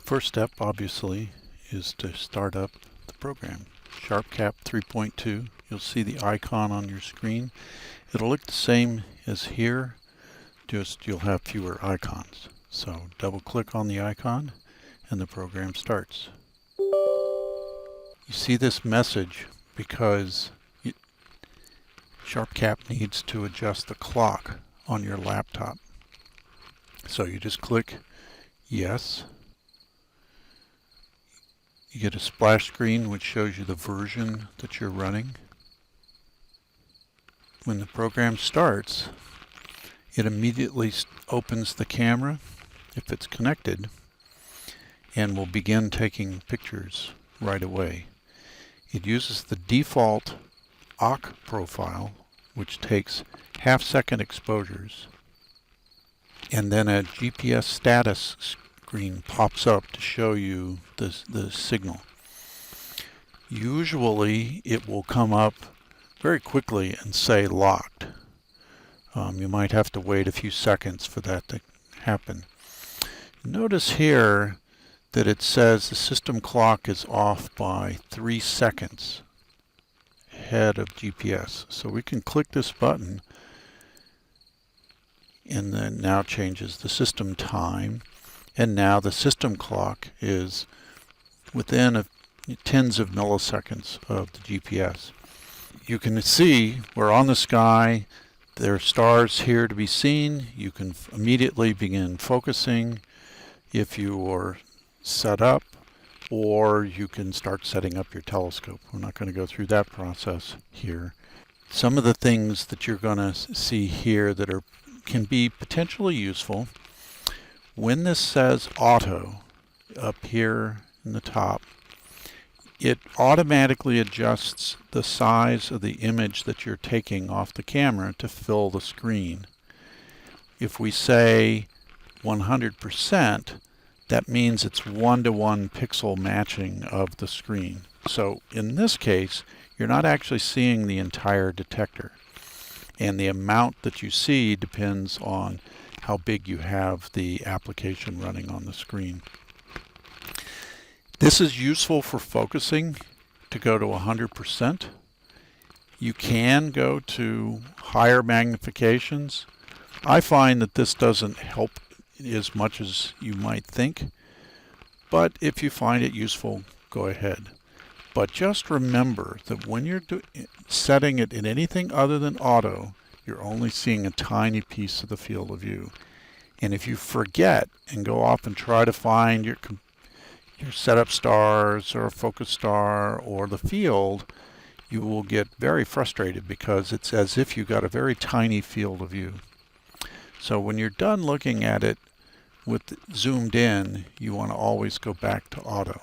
First step, obviously, is to start up the program. SharpCap 3.2, you'll see the icon on your screen. It'll look the same as here, just you'll have fewer icons. So double click on the icon and the program starts. You see this message because SharpCap needs to adjust the clock on your laptop. So you just click yes. You get a splash screen which shows you the version that you're running. When the program starts, it immediately opens the camera, if it's connected, and will begin taking pictures right away. It uses the default OCC profile, which takes half-second exposures, and then a GPS status screen pops up to show you the signal. Usually it will come up very quickly and say locked. You might have to wait a few seconds for that to happen. Notice here that it says the system clock is off by 3 seconds ahead of GPS. So we can click this button and then now changes the system time, and now the system clock is within tens of milliseconds of the GPS. You can see we're on the sky. There are stars here to be seen. You can immediately begin focusing if you are set up, or you can start setting up your telescope. We're not going to go through that process here. Some of the things that you're going to see here that can be potentially useful. When this says auto up here in the top, it automatically adjusts the size of the image that you're taking off the camera to fill the screen. If we say 100%, that means it's 1-to-1 pixel matching of the screen. So in this case, you're not actually seeing the entire detector. And the amount that you see depends on how big you have the application running on the screen. This is useful for focusing to go to 100%. You can go to higher magnifications. I find that this doesn't help as much as you might think, but if you find it useful, go ahead. But just remember that when you're setting it in anything other than auto, you're only seeing a tiny piece of the field of view. And if you forget and go off and try to find your setup stars or a focus star or the field, you will get very frustrated because it's as if you got a very tiny field of view. So when you're done looking at it with zoomed in, you want to always go back to auto.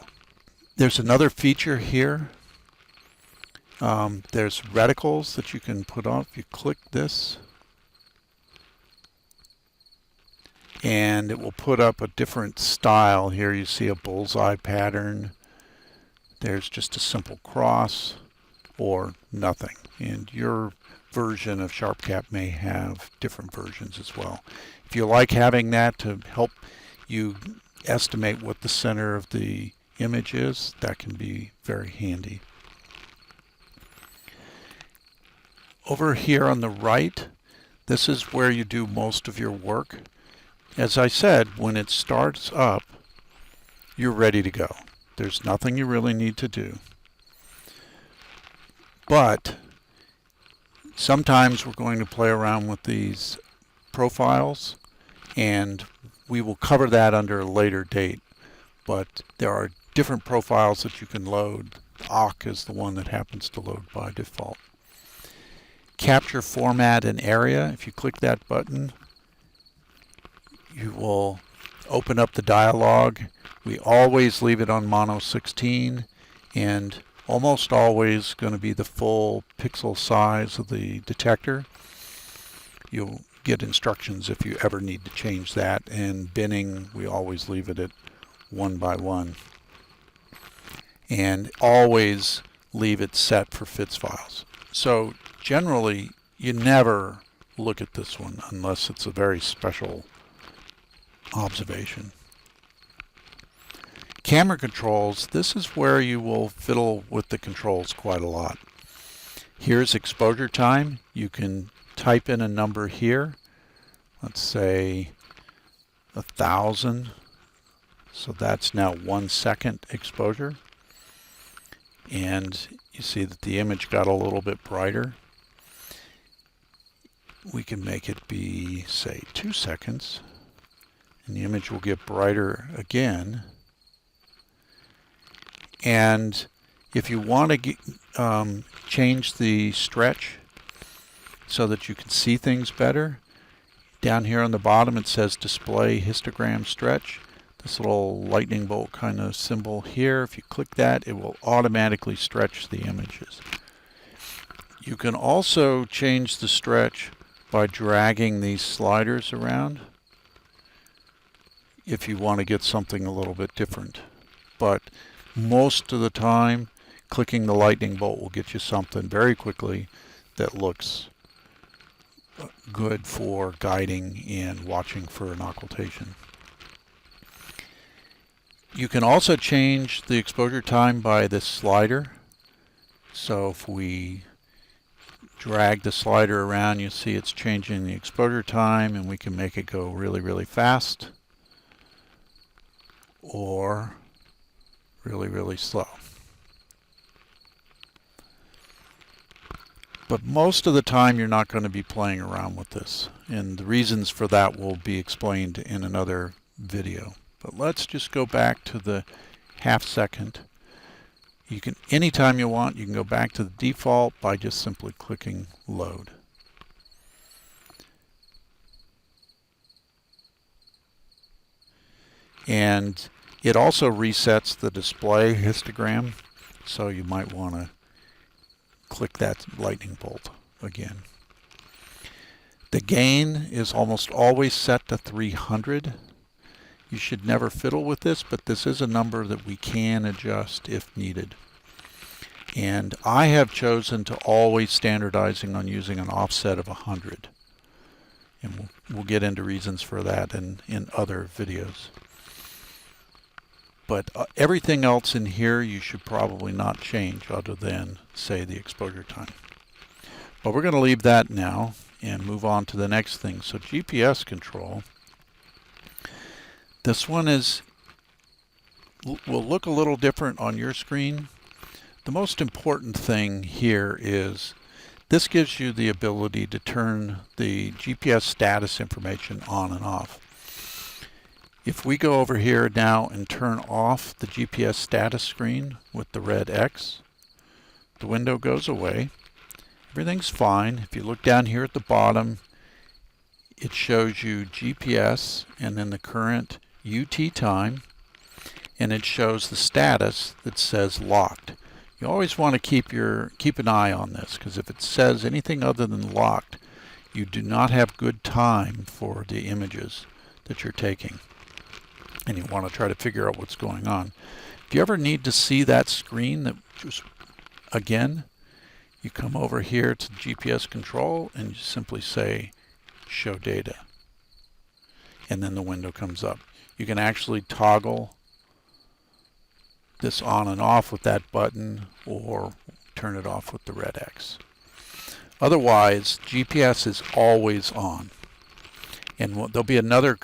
There's another feature here. There's reticles that you can put on. If you click this, and it will put up a different style. Here you see a bullseye pattern. There's just a simple cross or nothing. And your version of SharpCap may have different versions as well. If you like having that to help you estimate what the center of the image is, that can be very handy. Over here on the right, this is where you do most of your work. As I said, when it starts up, you're ready to go. There's nothing you really need to do. But sometimes we're going to play around with these profiles, and we will cover that under a later date. But there are different profiles that you can load. OCC is the one that happens to load by default. Capture format and area. If you click that button, you will open up the dialog. We always leave it on mono 16 and almost always going to be the full pixel size of the detector. You'll get instructions if you ever need to change that, and binning, we always leave it at 1 by 1. And always leave it set for FITS files. So generally, you never look at this one unless it's a very special observation. camera controls, this is where you will fiddle with the controls quite a lot. Here's exposure time. You can type in a number here. Let's say 1,000. So that's now 1 second exposure. And you see that the image got a little bit brighter. We can make it be, say, 2 seconds. And the image will get brighter again. And if you want to change the stretch so that you can see things better, down here on the bottom it says display histogram stretch. This little lightning bolt kind of symbol here, if you click that, it will automatically stretch the images. You can also change the stretch by dragging these sliders around if you want to get something a little bit different. But most of the time, clicking the lightning bolt will get you something very quickly that looks good for guiding and watching for an occultation. You can also change the exposure time by this slider. So if we drag the slider around, you see it's changing the exposure time, and we can make it go really, really fast or really, really slow. But most of the time you're not going to be playing around with this, and the reasons for that will be explained in another video. But let's just go back to the half second. You can, anytime you want, you can go back to the default by just simply clicking load. And it also resets the display histogram, so you might want to click that lightning bolt again. The gain is almost always set to 300. You should never fiddle with this, but this is a number that we can adjust if needed. And I have chosen to always standardizing on using an offset of 100. And we'll get into reasons for that in other videos. But everything else in here you should probably not change other than, say, the exposure time. But we're going to leave that now and move on to the next thing. So GPS control. This one will look a little different on your screen. The most important thing here is this gives you the ability to turn the GPS status information on and off. If we go over here now and turn off the GPS status screen with the red X, the window goes away. Everything's fine. If you look down here at the bottom, it shows you GPS and then the current UT time, and it shows the status that says locked. You always want to keep an eye on this, because if it says anything other than locked, you do not have good time for the images that you're taking. And you want to try to figure out what's going on. If you ever need to see that screen, that just again, you come over here to GPS control and you simply say show data. And then the window comes up. You can actually toggle this on and off with that button or turn it off with the red X. Otherwise, GPS is always on. And there'll be another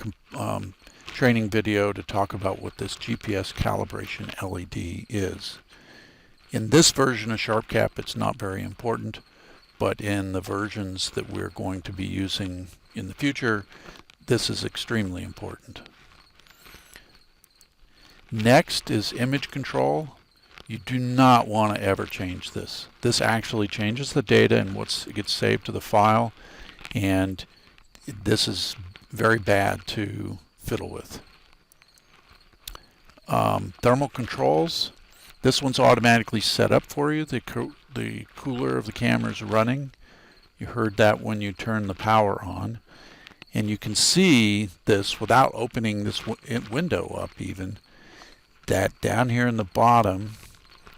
training video to talk about what this GPS calibration LED is. In this version of SharpCap, it's not very important, but in the versions that we're going to be using in the future, this is extremely important. Next is image control. You do not want to ever change this. This actually changes the data and what gets saved to the file, and this is very bad to fiddle with. Thermal controls. This one's automatically set up for you. The cooler of the camera is running. You heard that when you turn the power on. And you can see this without opening this window up even, that down here in the bottom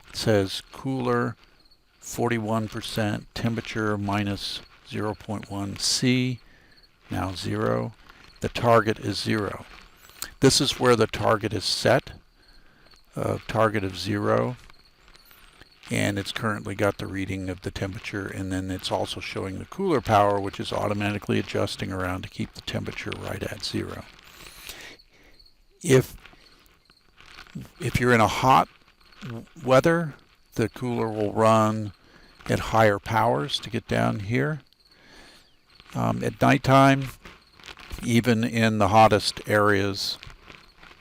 it says cooler 41%, temperature minus 0.1 C, now 0. The target is 0. This is where the target is set. target of 0, and it's currently got the reading of the temperature, and then it's also showing the cooler power, which is automatically adjusting around to keep the temperature right at 0. If you're in a hot weather, the cooler will run at higher powers to get down here. At nighttime, even in the hottest areas,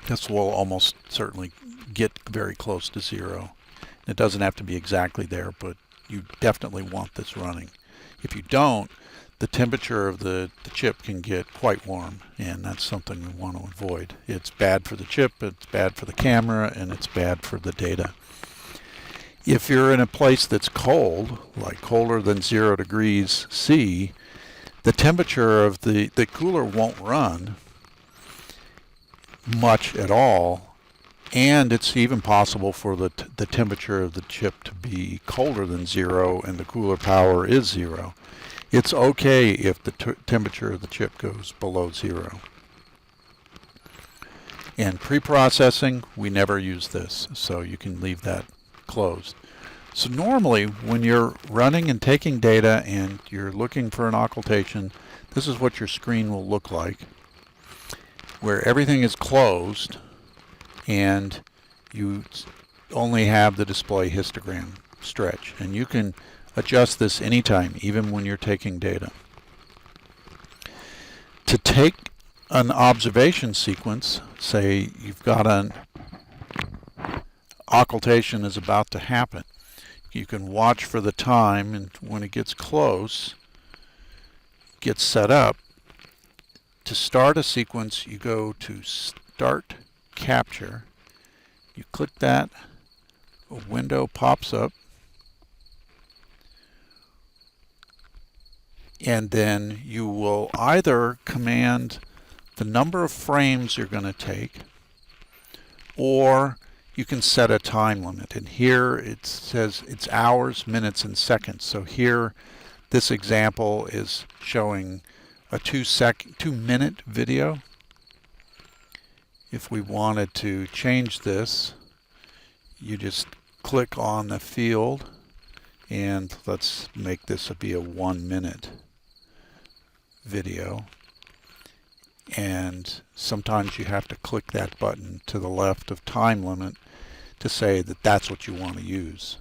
this will almost certainly get very close to 0. It doesn't have to be exactly there, but you definitely want this running. If you don't, the temperature of the chip can get quite warm, and that's something we want to avoid. It's bad for the chip, it's bad for the camera, and it's bad for the data. If you're in a place that's cold, like colder than 0 degrees C, the temperature of the cooler won't run much at all, and it's even possible for the temperature of the chip to be colder than 0 and the cooler power is 0. It's okay if the temperature of the chip goes below 0. And pre-processing, we never use this, so you can leave that closed. So normally when you're running and taking data and you're looking for an occultation, this is what your screen will look like, where everything is closed and you only have the display histogram stretch, and you can adjust this anytime, even when you're taking data. To take an observation sequence, say you've got an occultation is about to happen, you can watch for the time, and when it gets close, get set up. To start a sequence, you go to Start Capture. You click that, a window pops up, and then you will either command the number of frames you're going to take, or you can set a time limit. And here it says it's hours, minutes, and seconds. So here, this example is showing a 2-minute video. If we wanted to change this, you just click on the field, and let's make this be a 1-minute video. And sometimes you have to click that button to the left of time limit to say that that's what you want to use.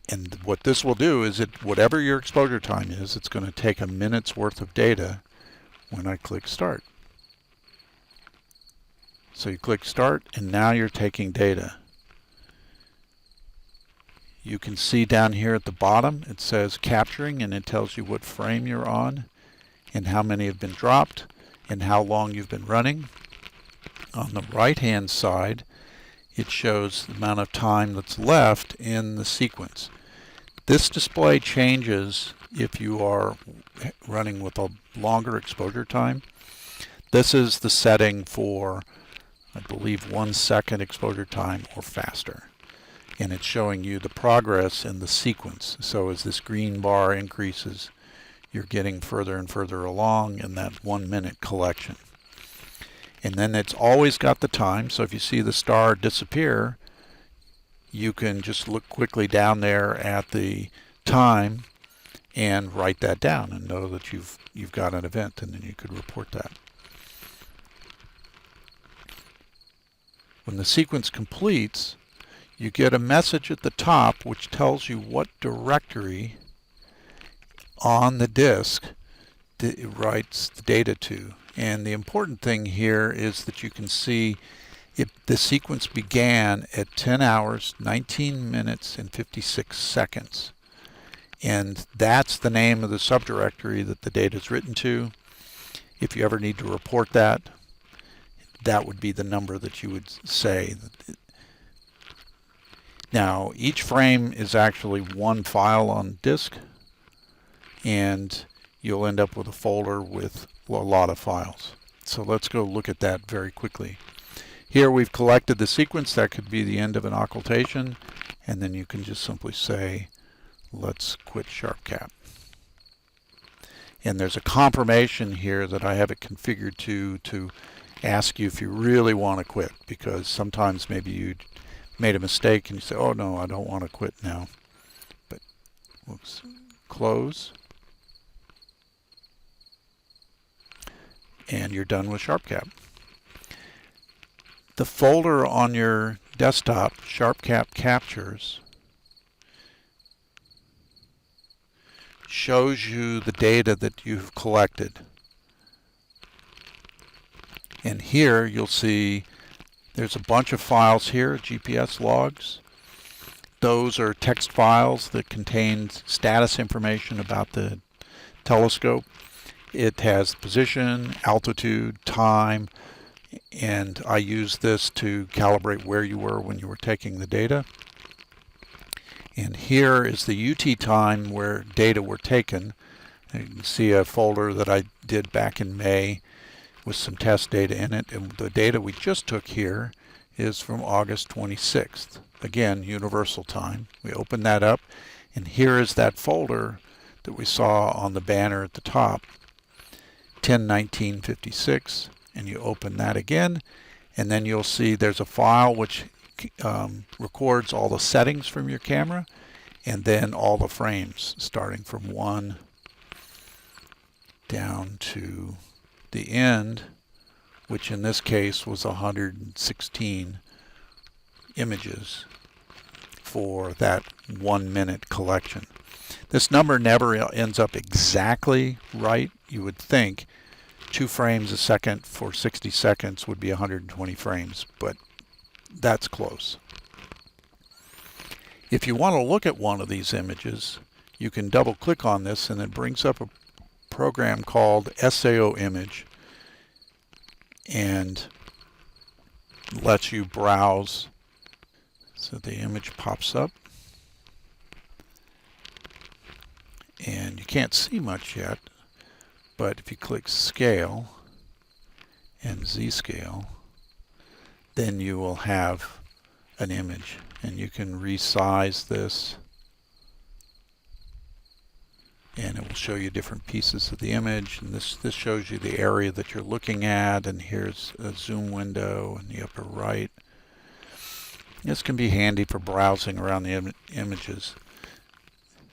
And what this will do is whatever your exposure time is, it's going to take a minute's worth of data when I click Start. So you click Start, and now you're taking data. You can see down here at the bottom it says capturing, and it tells you what frame you're on and how many have been dropped and how long you've been running. On the right hand side, it shows the amount of time that's left in the sequence. This display changes if you are running with a longer exposure time. This is the setting for, I believe, 1 second exposure time or faster. And it's showing you the progress in the sequence. So as this green bar increases, you're getting further and further along in that 1-minute collection. And then it's always got the time, so if you see the star disappear, you can just look quickly down there at the time and write that down and know that you've got an event, and then you could report that. When the sequence completes, you get a message at the top which tells you what directory on the disk it writes the data to. And the important thing here is that you can see the sequence began at 10 hours, 19 minutes, and 56 seconds. And that's the name of the subdirectory that the data is written to. If you ever need to report that, that would be the number that you would say. Now, each frame is actually one file on disk, and you'll end up with a folder with a lot of files. So let's go look at that very quickly. Here we've collected the sequence. That could be the end of an occultation, and then you can just simply say, let's quit SharpCap. And there's a confirmation here that I have it configured to ask you if you really want to quit, because sometimes maybe you made a mistake and you say, oh no, I don't want to quit now. But whoops, close, and you're done with SharpCap. The folder on your desktop, SharpCap Captures, shows you the data that you've collected. And here you'll see there's a bunch of files here, GPS logs. Those are text files that contain status information about the telescope. It has position, altitude, time, and I use this to calibrate where you were when you were taking the data. And here is the UT time where data were taken. You can see a folder that I did back in May with some test data in it, and the data we just took here is from August 26th. Again, universal time. We open that up, and here is that folder that we saw on the banner at the top, 10/19/56, and you open that again, and then you'll see there's a file which records all the settings from your camera, and then all the frames starting from 1 down to the end, which in this case was 116 images for that 1 minute collection. This number never ends up exactly right. You would think 2 frames a second for 60 seconds would be 120 frames, but that's close. If you want to look at one of these images, you can double click on this and it brings up a program called SAO Image and lets you browse. So the image pops up and you can't see much yet, but if you click Scale and Z-Scale, then you will have an image, and you can resize this and it will show you different pieces of the image, and this shows you the area that you're looking at, and here's a zoom window in the upper right. This can be handy for browsing around the images.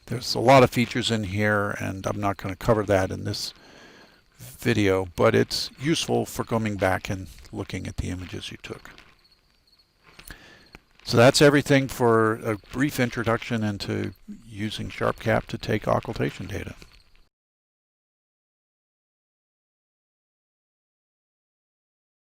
There's a lot of features in here, and I'm not going to cover that in this video, but it's useful for coming back and looking at the images you took. So that's everything for a brief introduction into using SharpCap to take occultation data.